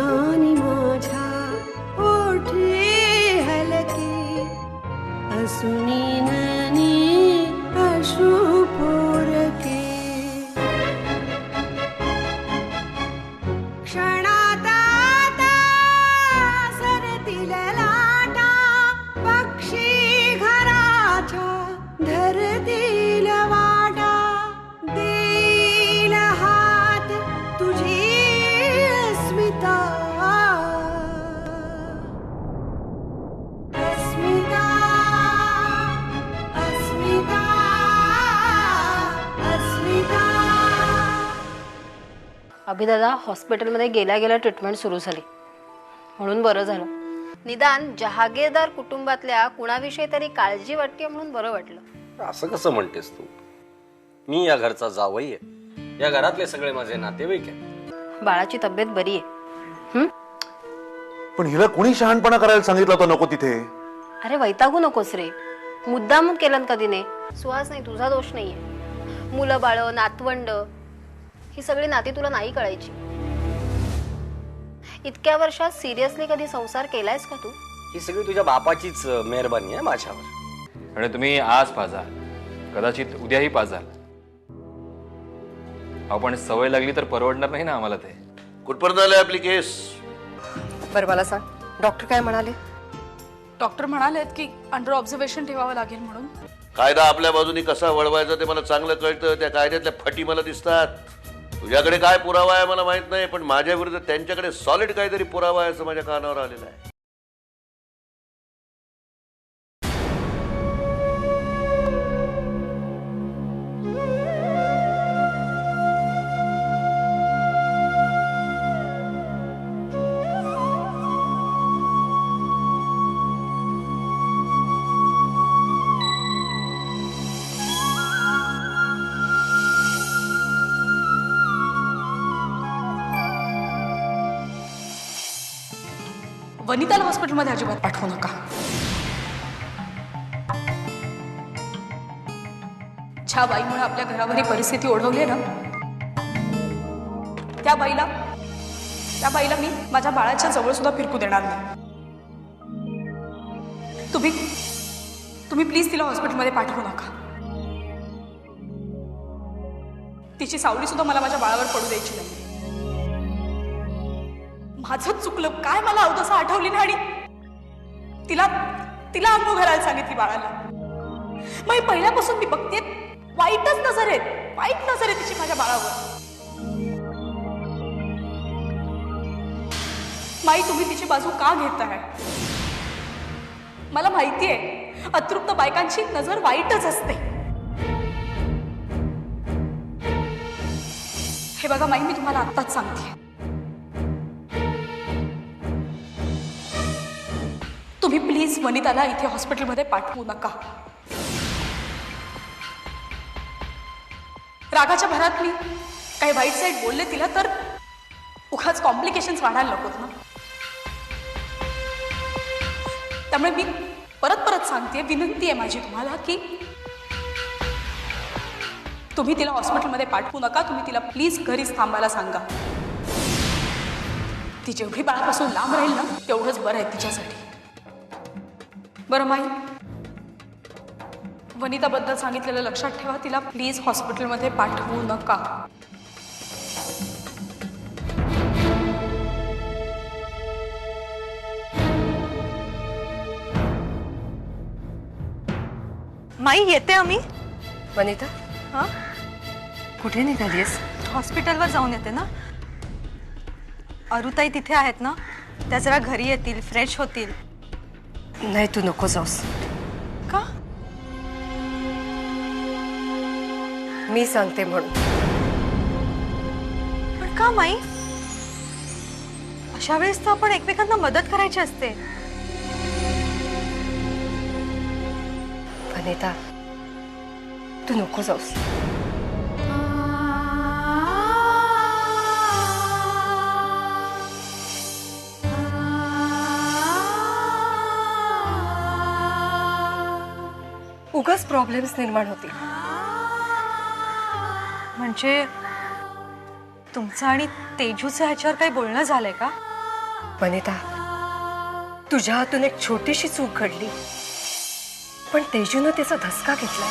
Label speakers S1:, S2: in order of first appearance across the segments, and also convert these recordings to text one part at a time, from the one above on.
S1: आणि माझ्या ओठी हलकी असुनी ननी अश्रू पोरके क्षणात आता सरतील लाटा पक्षी घराच्या धरतील वाटा देईल हात तुझी अस्मिता अस्मिता अस्मिता अस्मिता.
S2: अभिदादा हॉस्पिटलमध्ये गेल्या गेल्या ट्रीटमेंट सुरू झाली म्हणून बरं झालं. निदान जहागीरदार कुटुंबातल्या कुणाविषयी तरी काळजी वाटते म्हणून बरं वाटलं.
S3: असं कसं म्हणतेस तू? मी या घरचा जावई आहे, या घरातले सगळे माझे नातेवाईक आहेत.
S2: बाळाची तब्येत बरी आहे.
S4: पण हिला कोणी शहाणपणा करायला सांगितलं होतं नको तिथे?
S2: अरे वैतागू नकोस रे, मुद्दाम केलं कधी नाही. सुहास नाही, तुझा दोष नाहीये. मुलं बाळ नातवंड ही सगळी नाती तुला नाही कळायची. इतक्या वर्षात सिरियसली कधी संसार केलायस का तू?
S3: ही सगळी तुझ्या बापाचीच मेहरबानी आहे माझ्यावर.
S5: आणि तुम्ही आज पाजाल, कदाचित उद्याही पाजाल. आपण सवय लागली तर परवडणार नाही ना आम्हाला. ते
S6: कुठपर्यंत आले आपली केस?
S7: बरं मला सांग, डॉक्टर काय म्हणाले?
S8: डॉक्टर म्हणालेत की अंडर ऑब्झर्वेशन ठेवावं लागेल म्हणून.
S6: कायदा आपल्या बाजूने कसा वळवायचा ते मला चांगलं कळतं. त्या कायद्यातल्या फटी मला दिसतात. तुझ्याकडे काय पुरावा आहे मला माहित नाही, पण माझ्या विरुद्ध त्यांच्याकडे सॉलिड काहीतरी पुरावा आहे असं माझ्या कानावर आलेलं आहे.
S8: वनिताला हॉस्पिटलमध्ये अजिबात पाठवू नका. ज्या बाईमुळे आपल्या घरावर ही परिस्थिती ओढवली ना, त्या बाईला मी माझ्या बाळाच्या जवळ सुद्धा फिरकू देणार नाही. तुम्ही प्लीज तिला हॉस्पिटलमध्ये पाठवू नका. तिची सावली सुद्धा मला माझ्या बाळावर पडू द्यायची नाही. माझंच चुकलं काय, मला हवं तसं आठवली नाही आणि तिला अंघोळ घालायला सांगितली बाळाला. मग पहिल्यापासून मी बघते वाईट नजर आहे तिची माझ्या बाळावर. माई तुम्ही तिची बाजू का घेताय? मला माहितीये अतृप्त बायकांची नजर वाईटच असते. हे बघा माई, मी तुम्हाला आत्ताच सांगते, तुम्ही प्लीज वनिताला इथे हॉस्पिटलमध्ये पाठवू नका. रागाच्या भरात मी काही वाईट साईड बोलले तिला तर उगाच कॉम्प्लिकेशन्स वाढायला नकोत ना. त्यामुळे मी परत सांगते, विनंती आहे माझी तुम्हाला की तुम्ही तिला हॉस्पिटलमध्ये पाठवू नका. तुम्ही तिला प्लीज घरीच थांबायला सांगा. ती जेवढी बाळापासून लांब राहील ना तेवढंच बरं आहे तिच्यासाठी. बरं माई, वनिताबद्दल सांगितलेलं लक्षात ठेवा. तिला प्लीज हॉस्पिटलमध्ये पाठवू नका.
S7: माई येते आम्ही.
S2: वनिता,
S7: हा
S2: कुठे निघालीस?
S7: हॉस्पिटलवर जाऊन येते ना. अरुताई तिथे आहेत ना, त्या जरा घरी येतील, फ्रेश होतील.
S2: नाही, तू नको जाऊस.
S7: का?
S2: मी सांगते म्हणून.
S7: पण का माई? अशा वेळेस तर आपण एकमेकांना मदत करायची असते.
S2: वनिता, तू नको जाऊस. उगाच प्रॉब्लेम्स निर्माण होतील.
S7: म्हणजे तुमचं आणि तेजूचं ह्याच्यावर काही बोलणं झालंय का? वनिता, तुझ्या हातून एक छोटीशी चूक घडली, पण तेजूनं त्याचा धसका घेतलाय.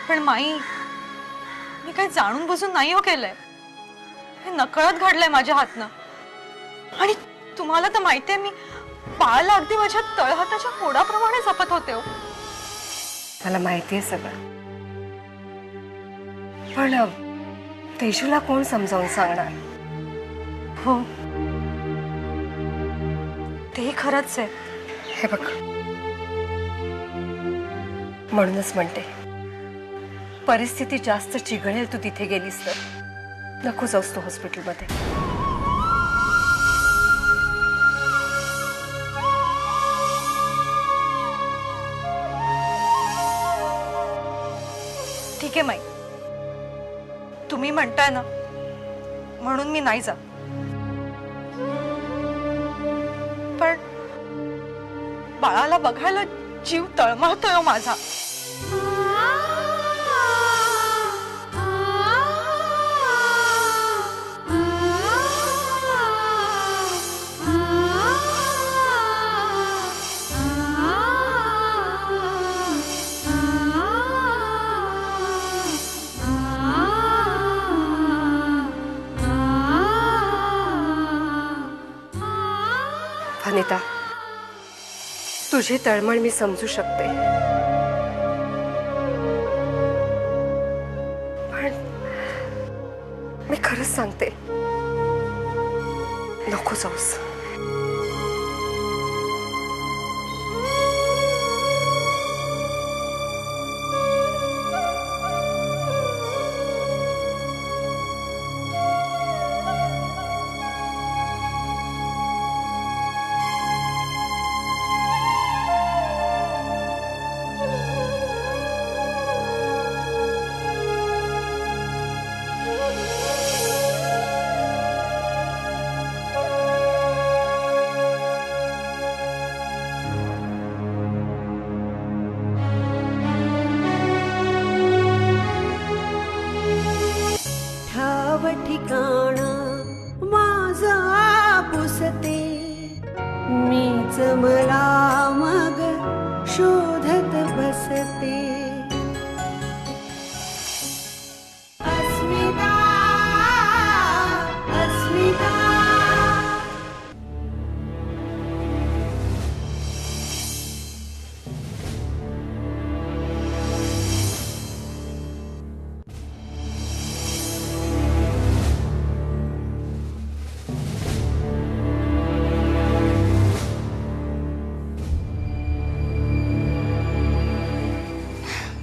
S8: पण माई, मी काही जाणून बुजून नाही हो केलंय. हे नकळत घडलंय माझ्या हातनं. आणि तुम्हाला तर माहितीये, मी बाळाला अगदी माझ्या तळहाताच्या फोडाप्रमाणे जपत होते हो.
S7: मला माहितीये सगळं, पण तेजूला कोण समजावून सांगणार?
S8: हो, ते खरंच आहे.
S7: हे बघ, म्हणूनच म्हणते, परिस्थिती जास्त चिघळेल तू तिथे गेलीस तर. नको जाऊस तू हॉस्पिटलमध्ये.
S8: ठीक आहे माई, तुम्ही म्हणताय ना म्हणून मी नाही जा. पण बाळाला बघायला जीव तळमळतोय हो माझा.
S7: वनिता, तुझी तळमळ मी समजू शकते, पण मी खरंच सांगते, नको जाऊस.
S1: ठिकाण माझा पुसते, मीच मला मग शोधत बसते. अस्मिता, अस्मिता.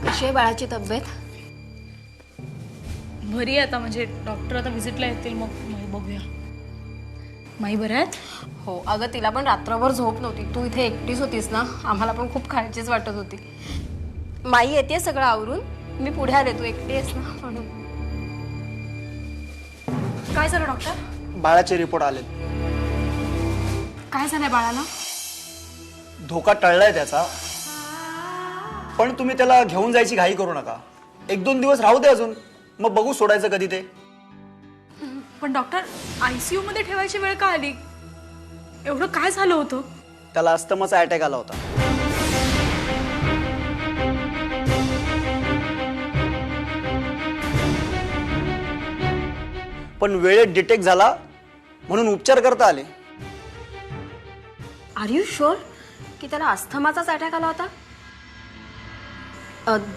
S2: कशी आहे बाळाची तब्येत?
S8: बरी आहे आता, म्हणजे डॉक्टर आता व्हिजिटला येतील, मग बघूया. माई बरं आहेत?
S2: हो अगं, तिला पण रात्रभर झोप नव्हती. तू इथे एकटीच होतीस ना, आम्हाला पण खूप काळजीच वाटत होती. माई येते सगळं आवरून, मी पुढे आले, तू एकटी आहेस ना म्हणून.
S8: काय झालं डॉक्टर?
S9: बाळाचे रिपोर्ट आले.
S8: काय झालंय बाळाला?
S9: धोका टळलाय त्याचा, पण तुम्ही त्याला घेऊन जायची घाई करू नका. 1-2 दिवस राहू दे अजून, मग बघू सोडायचं कधी ते.
S8: पण डॉक्टर, ICU मध्ये ठेवायची वेळ का आली? एवढं काय झालं होतं?
S9: त्याला अस्थमाचा अटॅक आला होता. पण वेळेत डिटेक्ट झाला म्हणून उपचार करता आले.
S2: आर यू शुअर की त्याला अस्थमाचाच अटॅक आला होता?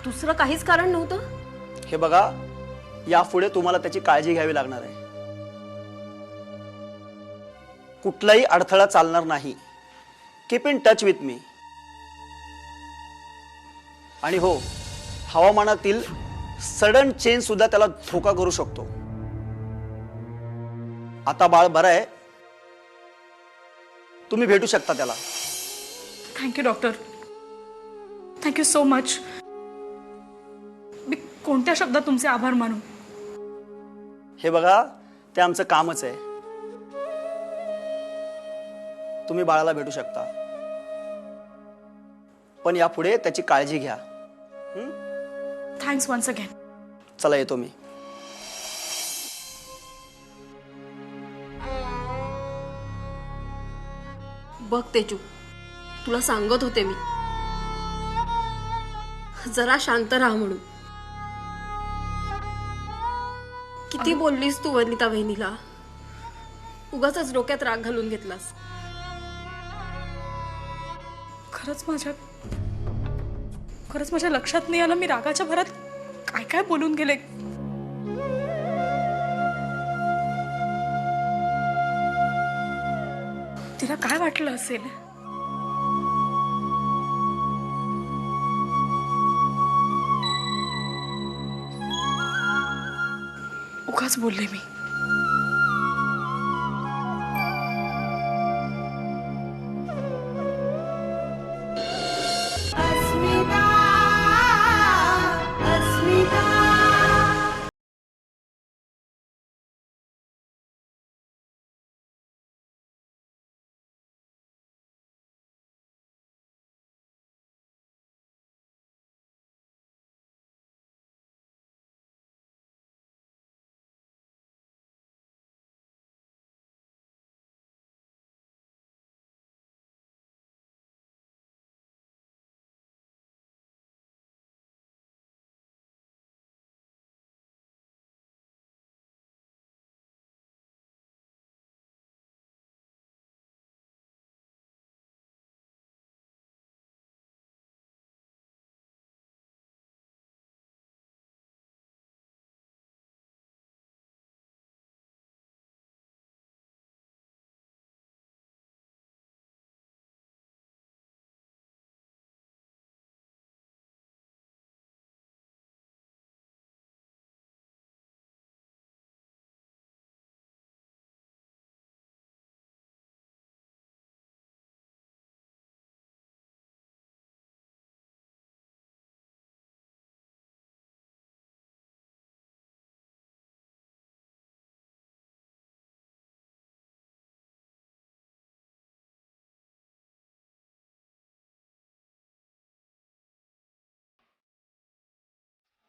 S2: दुसरं काहीच कारण नव्हतं?
S9: हे बघा, यापुढे तुम्हाला त्याची काळजी घ्यावी लागणार आहे. कुठलाही अडथळा चालणार नाही. Keep in touch with me. आणि हो, हवामानातील सडन चेंज सुद्धा त्याला धोका करू शकतो. आता बाळ बरं आहे, तुम्ही भेटू शकता त्याला.
S8: Thank you doctor, thank you so much. मी कोणत्या शब्दात तुमचे आभार मानू?
S9: हे बघा, ते आमचं कामच आहे. तुम्ही बाळाला भेटू शकता, पण यापुढे त्याची काळजी घ्या.
S8: Thanks once again.
S9: चला, येतो मी.
S2: बघ तेजू, तुला सांगत होते मी जरा शांत राहा म्हणून. किती बोललीस तू वनिता बहिणीला, उगाच डोक्यात राग घालून घेतलास.
S8: खरंच माझ्या लक्षात नाही आलं मी रागाच्या भरात काय काय बोलून गेले. तिला काय वाटलं असेल? उगाच बोलले मी.
S1: अस्मिता अस्मिता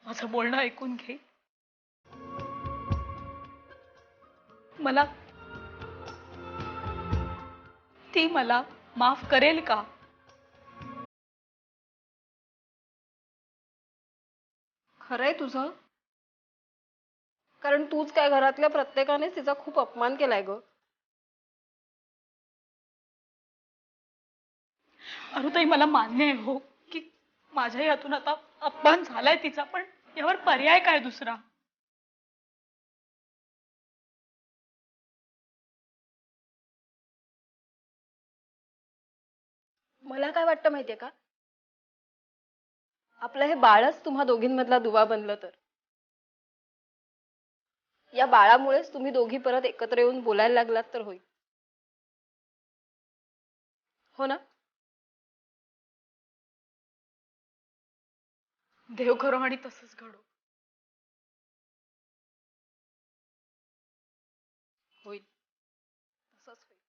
S8: माझं बोलणं ऐकून घे. मला ती मला माफ करेल का?
S2: खरंय तुझं? कारण तूच काय घरातल्या प्रत्येकानेच तिचा खूप अपमान केलाय ग.
S8: अरुताई, मला मान्य आहे हो की माझ्याही हातून आता अपमान झालाय तिचा, पण यावर पर्याय काय दुसरा?
S2: मला काय वाटतं माहितीये का, आपलं हे बाळच तुम्हा दोघींमधला दुवा बनलं तर या बाळामुळेच तुम्ही दोघी परत एकत्र येऊन बोलायला लागलात तर होईल. हो ना?
S8: देव करो आणि तसंच घडो.
S2: होईल, तसंच होईल.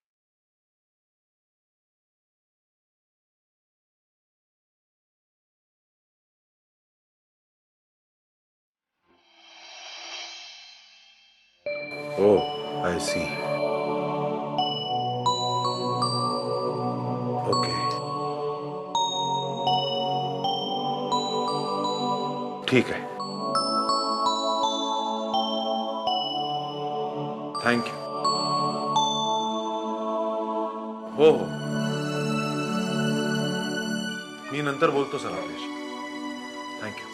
S4: Oh, I see. Okay. ठीक आहे. थँक्यू. हो हो, मी नंतर बोलतो सर आपल्याशी. थँक्यू.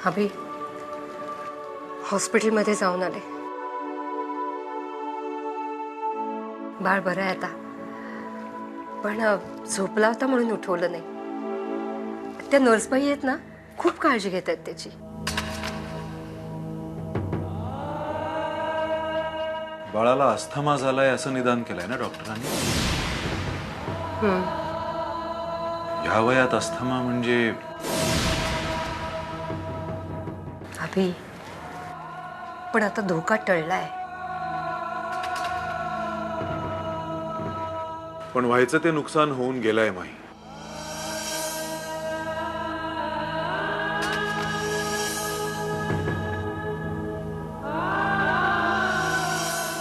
S7: अभि, हॉस्पिटलमध्ये जाऊन आले. बाळ बरं आहे आता, पण झोपला होता म्हणून उठवलं नाही. त्या नर्सबाई आहेत ना, खूप काळजी घेत आहेत त्याची.
S4: बाळाला अस्थमा झालाय असं निदान केलंय ना डॉक्टरांनी? ह्या वयात अस्थमा म्हणजे
S7: अभि, पण आता धोका टळलाय.
S4: पण व्हायचं ते नुकसान होऊन गेलंय माही.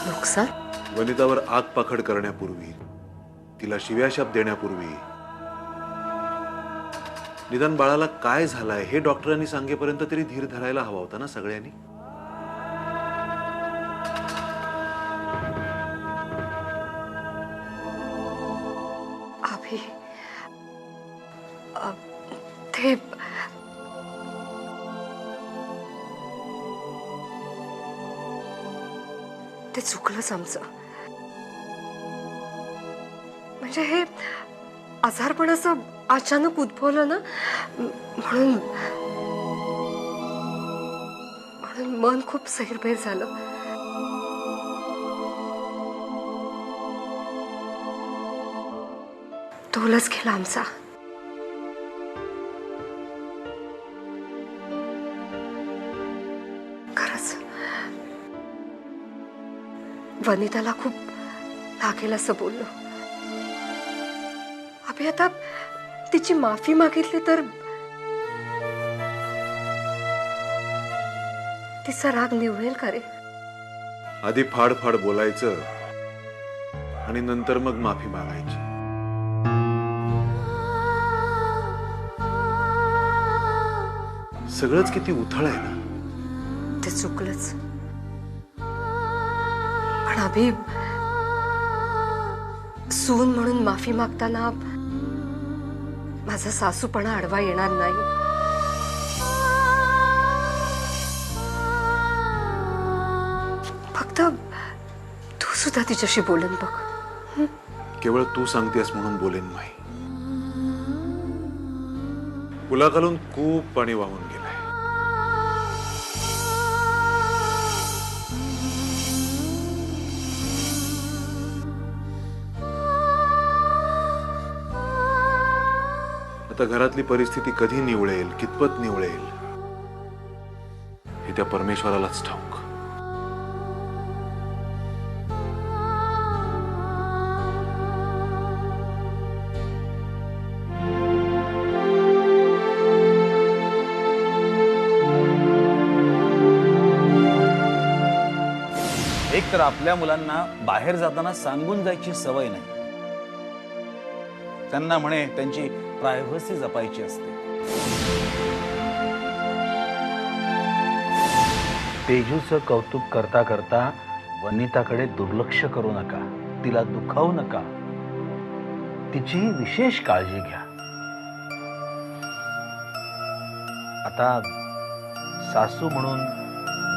S7: नुकसान?
S4: वनितावर आग पाखड करण्यापूर्वी, तिला शिव्याशाप देण्यापूर्वी निदान बाळाला काय झालंय हे डॉक्टरांनी सांगेपर्यंत तरी धीर धरायला हवा होता ना सगळ्यांनी.
S7: अभि, ते ते चुकलंच आमचं. म्हणजे हे आजारपण असं अचानक उद्भवलं ना, म्हणून मन खूप सैरभैर झालं. तोलच गेला आमचा. खरंच वनिताला खूप लागेल असं बोललो. अभि, आता तिची माफी मागितली तर तिचा राग निवळेल का रे?
S4: आधी फाड फाड बोलायचं आणि नंतर मग माफी मागायची. सगळंच किती उथळ आहे ना.
S7: ते चुकलंच. पण अभि, सून म्हणून माफी मागताना माझा सासूपणा अडवा येणार नाही. फक्त तू सुद्धा तिच्याशी बोलून बघ.
S4: केवळ तू सांगतेस म्हणून बोलेन माही. पुलाखालून खूप पाणी वाहून गेलंय. आता घरातली परिस्थिती कधी निवळेल, कितपत निवळेल हे त्या परमेश्वरालाच ठाऊक.
S9: एक तर आपल्या मुलांना बाहेर जाताना सांगून जायची सवय नाही. त्यांना म्हणे त्यांची प्रायव्हसी जपायची असते.
S10: तेजूचं कौतुक करता करता वनिताकडे दुर्लक्ष करू नका. तिला दुखावू नका. तिची विशेष काळजी घ्या. आता सासू म्हणून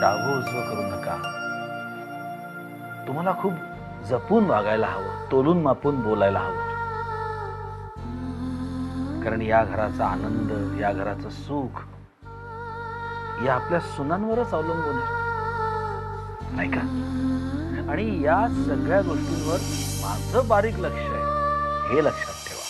S10: डावं उजवं करू नका. तुम्हाला खूप जपून वागायला हवं, तोलून मापून बोलायला हवं. कारण या घराचा आनंद, या घराचं सुख या आपल्या सुनांवरच अवलंबून आहे, नाही का? आणि या सगळ्या गोष्टींवर माझं बारीक लक्ष आहे, हे लक्षात ठेवा.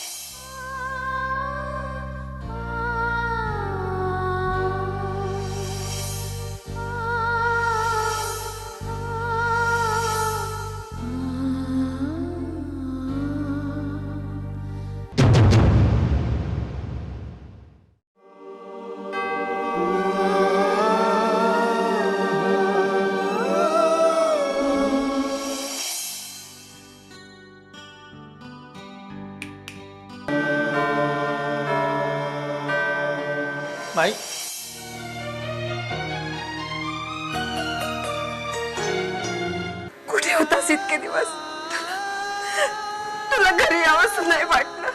S3: नाही,
S7: कुठे होतास इतके दिवस? तुला घरी यावंच नाही वाटलं?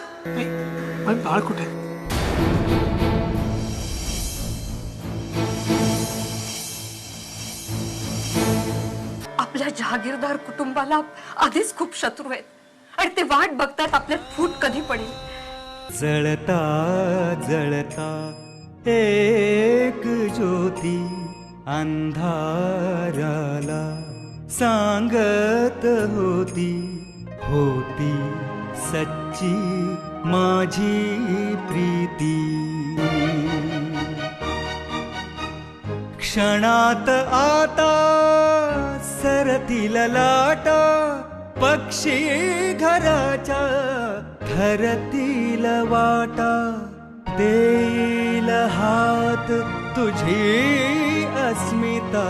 S3: बाळ कुठे?
S7: आपल्या जहागीरदार कुटुंबाला आधीच खूप शत्रू आहेत आणि ते वाट बघतात आपल्यात फूट कधी पडेल.
S11: जळता जळता एक ज्योती अंधाराला सांगत होती होती सच्ची माझी प्रीती क्षणात आता सरतील लाटा पक्षी घराच्या ठरतील वाटा देईल हात तुझी अस्मिता